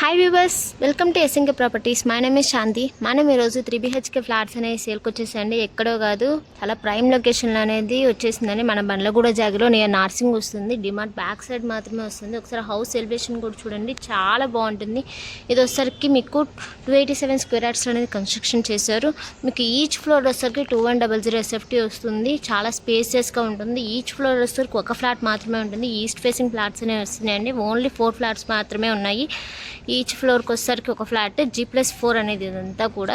Hi viewers, welcome to SMK properties. My name is Shanti. మనం ఈరోజు 3BHK flats అనేవి సేల్కి వచ్చేసాయండి. ఎక్కడో కాదు, చాలా ప్రైమ్ లొకేషన్లో అనేది వచ్చేసిందండి. మన బండ్లగూడ జాగిలో నియర్ నార్సింగ్ వస్తుంది. డిమార్ట్ బ్యాక్ సైడ్ మాత్రమే వస్తుంది. ఒకసారి హౌస్ ఎలివేషన్ కూడా చూడండి, చాలా బాగుంటుంది. ఇది వచ్చేసరికి మీకు 287 స్క్వేర్ యార్డ్స్ అనేది కన్స్ట్రక్షన్ చేశారు. మీకు ఈచ్ ఫ్లోర్ వచ్చేసరికి 2100 SFT వస్తుంది. చాలా స్పేసియస్గా ఉంటుంది. ఈచ్ ఫ్లోర్ వచ్చేసరికి ఒక ఫ్లాట్ మాత్రమే ఉంటుంది. ఈస్ట్ ఫేసింగ్ ఫ్లాట్స్ అనేవి వస్తున్నాయండి. ఓన్లీ 4 ఫ్లాట్స్ మాత్రమే ఉన్నాయి. ఈచ్ ఫ్లోర్కి వచ్చేసరికి ఒక ఫ్లాట్ G+4 అనేది ఇదంతా కూడా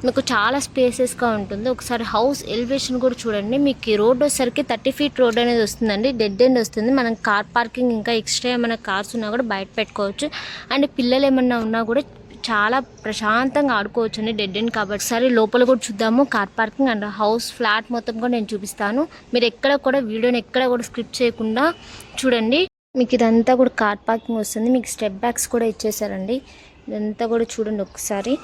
మీకు చాలా స్పేసెస్గా ఉంటుంది. ఒకసారి హౌస్ ఎలివేషన్ కూడా చూడండి. మీకు ఈ రోడ్ వచ్చేసరికి 30 feet రోడ్ అనేది వస్తుందండి. డెడ్ ఎండ్ వస్తుంది. మనం కార్ పార్కింగ్ ఇంకా ఎక్స్ట్రా ఏమైనా కార్స్ ఉన్నా కూడా బయట పెట్టుకోవచ్చు. అండ్ పిల్లలు ఏమన్నా ఉన్నా కూడా చాలా ప్రశాంతంగా ఆడుకోవచ్చు అండి. డెడ్ ఎండ్ కాబట్టి సరే లోపల కూడా చూద్దాము. Car parking and house flat మొత్తం కూడా నేను చూపిస్తాను. మీరు ఎక్కడ కూడా వీడియోని ఎక్కడ కూడా స్క్రిప్ట్ చేయకుండా చూడండి. మీకు ఇదంతా కూడా కార్ పార్కింగ్ వస్తుంది. మీకు స్టెప్ బ్యాక్స్ కూడా ఇచ్చేసారండి. ఇదంతా కూడా చూడండి ఒకసారి.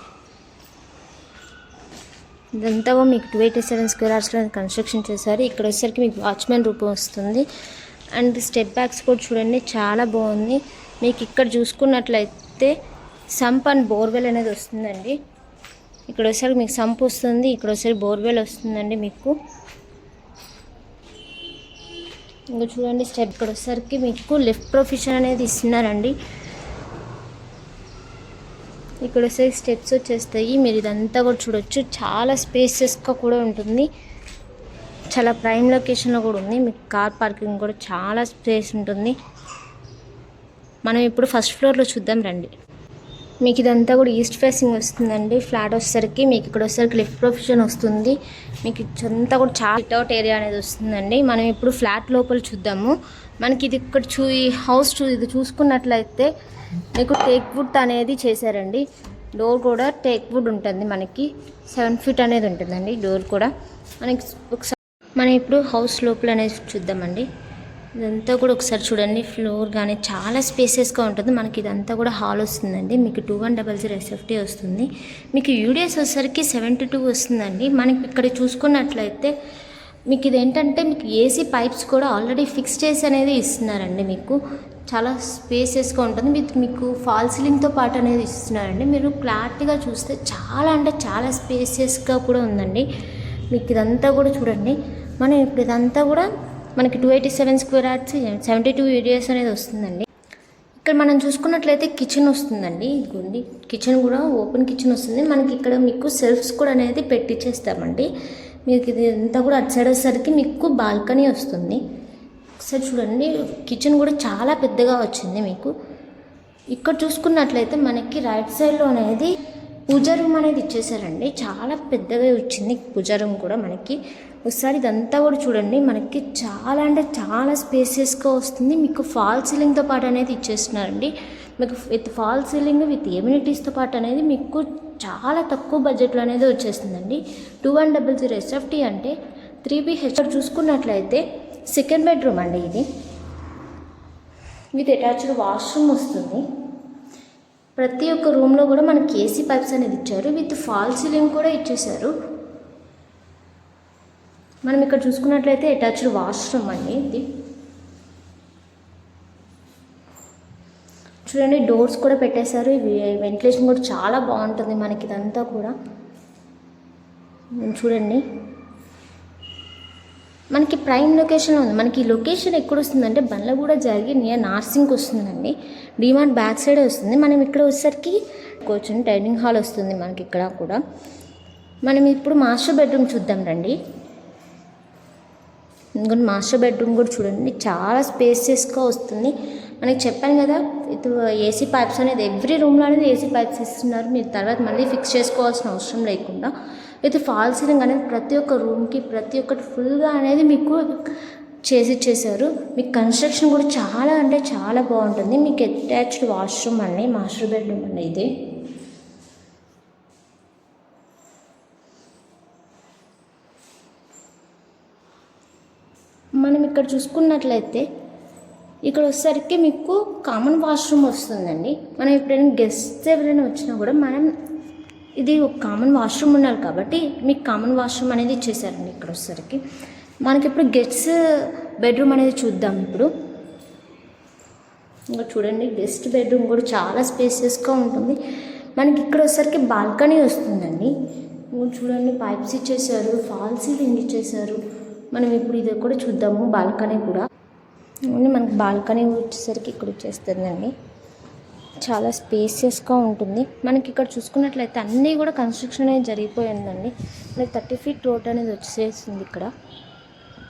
ఇదంతా కూడా మీకు 287 స్క్వేర్ యార్డ్స్లో కన్స్ట్రక్షన్ చేశారు. ఇక్కడ వచ్చేసరికి మీకు వాచ్మెన్ రూపం వస్తుంది. అండ్ స్టెప్ బ్యాక్స్ కూడా చూడండి, చాలా బాగుంది. మీకు ఇక్కడ చూసుకున్నట్లయితే సంప్ అండ్ బోర్వెల్ అనేది వస్తుందండి. ఇక్కడ వచ్చేసరికి మీకు సంప్ వస్తుంది, ఇక్కడ వచ్చేసరికి బోర్వెల్ వస్తుందండి. మీకు ఇంకా చూడండి స్టెప్ ఇక్కడ వచ్చేసరికి మీకు లిఫ్ట్ ప్రొవిజన్ అనేది ఇస్తున్నారండి. ఇక్కడ వచ్చేసరికి స్టెప్స్ వచ్చేస్తాయి. మీరు ఇదంతా కూడా చూడొచ్చు. చాలా స్పేసెస్గా కూడా ఉంటుంది. చాలా ప్రైమ్ లొకేషన్లో కూడా ఉంది. మీకు కార్ పార్కింగ్ కూడా చాలా స్పేస్ ఉంటుంది. మనం ఇప్పుడు ఫస్ట్ ఫ్లోర్లో చూద్దాం రండి. మీకు ఇదంతా కూడా ఈస్ట్ ఫేసింగ్ వస్తుందండి. ఫ్లాట్ వచ్చేసరికి మీకు ఇక్కడ వచ్చేసరికి లిఫ్ట్ ప్రొవిజన్ వస్తుంది. మీకు ఇదంతా కూడా చాలా సిట్అవుట్ ఏరియా అనేది వస్తుందండి. మనం ఇప్పుడు ఫ్లాట్ లోపల చూద్దాము. మనకి ఇది ఇక్కడ ఈ హౌస్ ఇది చూసుకున్నట్లయితే మీకు టేక్ వుడ్ అనేది చేశారండి. డోర్ కూడా టేక్ వుడ్ ఉంటుంది. మనకి 7 feet అనేది ఉంటుందండి డోర్ కూడా. మనకి ఒకసారి మనం ఇప్పుడు హౌస్ లోపల అనేది చూద్దామండి. ఇదంతా కూడా ఒకసారి చూడండి. ఫ్లోర్ కానీ చాలా స్పేసెస్గా ఉంటుంది. మనకి ఇదంతా కూడా హాల్ వస్తుందండి. మీకు 2100 SFT వస్తుంది. మీకు యూడిఎస్ వచ్చేసరికి 72 వస్తుందండి. మనకి ఇక్కడ చూసుకున్నట్లయితే మీకు ఇదేంటంటే మీకు ఏసీ పైప్స్ కూడా ఆల్రెడీ ఫిక్స్ చేసి అనేది ఇస్తున్నారండి. మీకు చాలా స్పేసెస్గా ఉంటుంది. మీకు ఫాల్ సీలింగ్తో పాటు అనేది ఇస్తున్నారండి. మీరు క్లారిటీగా చూస్తే చాలా అంటే చాలా స్పేసెస్గా కూడా ఉందండి. మీకు ఇదంతా కూడా చూడండి. మనం ఇప్పుడు ఇదంతా కూడా మనకి 287 స్క్వేర్ యార్డ్స్ 72 యూడిఎస్ అనేది వస్తుందండి. ఇక్కడ మనం చూసుకున్నట్లయితే కిచెన్ వస్తుందండి. ఇదిగోండి కిచెన్ కూడా ఓపెన్ కిచెన్ వస్తుంది. మనకి ఇక్కడ మీకు సెల్ఫ్స్ కూడా అనేది పెట్టించేస్తామండి. మీకు ఇది అంతా కూడా అటు సైడ్ వచ్చేసరికి మీకు బాల్కనీ వస్తుంది. ఒకసారి చూడండి, కిచెన్ కూడా చాలా పెద్దగా వచ్చింది. మీకు ఇక్కడ చూసుకున్నట్లయితే మనకి రైట్ సైడ్లో అనేది పూజా రూమ్ అనేది ఇచ్చేసారండి. చాలా పెద్దగా వచ్చింది పూజా రూమ్ కూడా మనకి. ఒకసారి ఇదంతా కూడా చూడండి. మనకి చాలా అంటే చాలా స్పేసియస్గా వస్తుంది. మీకు ఫాల్ సీలింగ్తో పాటు అనేది ఇచ్చేస్తున్నారండి. మీకు విత్ ఫాల్ సీలింగ్ విత్ ఎమ్యూనిటీస్తో పాటు అనేది మీకు చాలా తక్కువ బడ్జెట్లో అనేది వచ్చేస్తుందండి. 2100 SFT అంటే 3BH చూసుకున్నట్లయితే సెకండ్ బెడ్రూమ్ అండి. ఇది విత్ అటాచ్డ్ వాష్రూమ్ వస్తుంది. ప్రతి ఒక్క రూమ్లో కూడా మనకి ఏసీ పైప్స్ అనేది ఇచ్చారు. విత్ ఫాల్ సీలింగ్ కూడా ఇచ్చేసారు. మనం ఇక్కడ చూసుకున్నట్లయితే అటాచ్డ్ వాష్రూమ్ అండి. ఇది చూడండి, డోర్స్ కూడా పెట్టేశారు. వెంటిలేషన్ కూడా చాలా బాగుంటుంది మనకి. ఇదంతా కూడా చూడండి, మనకి ప్రైమ్ లొకేషన్లో ఉంది. మనకి ఈ లొకేషన్ ఎక్కడ వస్తుందంటే బండ్లగూడ జాగి నియర్ నార్సింగ్కి వస్తుందండి. డిమార్ట్ బ్యాక్ సైడ్ వస్తుంది. మనం ఇక్కడ వచ్చేసరికి కూర్చొని డైనింగ్ హాల్ వస్తుంది మనకి ఇక్కడ కూడా. మనం ఇప్పుడు మాస్టర్ బెడ్రూమ్ చూద్దాం రండి. ఇంకొన్ని మాస్టర్ బెడ్రూమ్ కూడా చూడండి, చాలా స్పేసెస్గా వస్తుంది. మనకి చెప్పాను కదా, ఇది ఏసీ పైప్స్ అనేది ఎవ్రీ రూమ్లో అనేది ఏసీ పైప్స్ ఇస్తున్నారు. మీరు తర్వాత మళ్ళీ ఫిక్స్ చేసుకోవాల్సిన అవసరం లేకుండా విత్ ఫాల్ సీలింగ్ అనేది ప్రతి ఒక్క రూమ్కి ప్రతి ఒక్కటి ఫుల్గా అనేది మీకు చేసిచ్చేసారు. మీకు కన్స్ట్రక్షన్ కూడా చాలా అంటే చాలా బాగుంటుంది. మీకు అటాచ్డ్ వాష్రూమ్ అండి, మాస్టర్ బెడ్రూమ్ అండి ఇది. మనం ఇక్కడ చూసుకున్నట్లయితే ఇక్కడ వచ్చేసరికి మీకు కామన్ వాష్రూమ్ వస్తుందండి. మనం ఎప్పుడైనా గెస్ట్స్ ఎవరైనా వచ్చినా కూడా మనం ఇది ఒక కామన్ వాష్రూమ్ ఉన్నారు కాబట్టి మీకు కామన్ వాష్రూమ్ అనేది ఇచ్చేసారండి. ఇక్కడ వచ్చేసరికి మనకి ఇప్పుడు గెస్ట్స్ బెడ్రూమ్ అనేది చూద్దాం. ఇప్పుడు ఇంకా చూడండి గెస్ట్ బెడ్రూమ్ కూడా చాలా స్పేసియస్గా ఉంటుంది. మనకి ఇక్కడ వచ్చేసరికి బాల్కనీ వస్తుందండి. ఇంకా చూడండి పైప్స్ ఇచ్చేసారు, ఫాల్ సీలింగ్ ఇచ్చేసారు. మనం ఇప్పుడు ఇది కూడా చూద్దాము బాల్కనీ కూడా. మనకి బాల్కనీ వచ్చేసరికి ఇక్కడ వచ్చేస్తుందండి. చాలా స్పేసియస్గా ఉంటుంది. మనకి ఇక్కడ చూసుకున్నట్లయితే అన్నీ కూడా కన్స్ట్రక్షన్ అనేది జరిగిపోయిందండి. మనకి 30 feet రోడ్ అనేది వచ్చేసింది ఇక్కడ.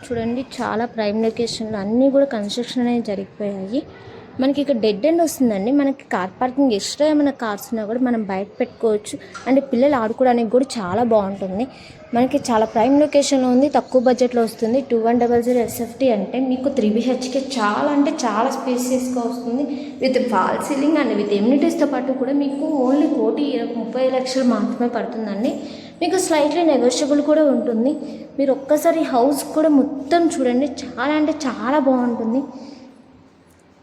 చూడండి చాలా ప్రైమ్ లొకేషన్లో అన్నీ కూడా కన్స్ట్రక్షన్ అనేది జరిగిపోయాయి. మనకి ఇక్కడ డెడ్ ఎండ్ వస్తుందండి. మనకి కార్ పార్కింగ్ ఎక్స్ట్రా ఏమైనా కార్స్ ఉన్నా కూడా మనం బయట పెట్టుకోవచ్చు. అండ్ పిల్లలు ఆడుకోవడానికి కూడా చాలా బాగుంటుంది. మనకి చాలా ప్రైమ్ లొకేషన్లో ఉంది, తక్కువ బడ్జెట్లో వస్తుంది. 2100 SFT అంటే మీకు 3 BHK చాలా అంటే చాలా స్పేసియస్గా వస్తుంది. With fall ceiling and with ఎమ్యూనిటీస్తో పాటు కూడా మీకు ఓన్లీ 1,30,00,000 మాత్రమే పడుతుందండి. మీకు స్లైట్లీ నెగోషియబుల్ కూడా ఉంటుంది. మీరు ఒక్కసారి హౌస్ కూడా మొత్తం చూడండి, చాలా అంటే చాలా బాగుంటుంది.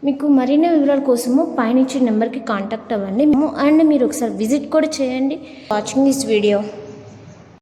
మీకు మరిన్ని వివరాల కోసము పైన ఇచ్చిన నెంబర్కి కాంటాక్ట్ అవ్వండి. అండ్ మీరు ఒకసారి విజిట్ కూడా చేయండి. Watching this video.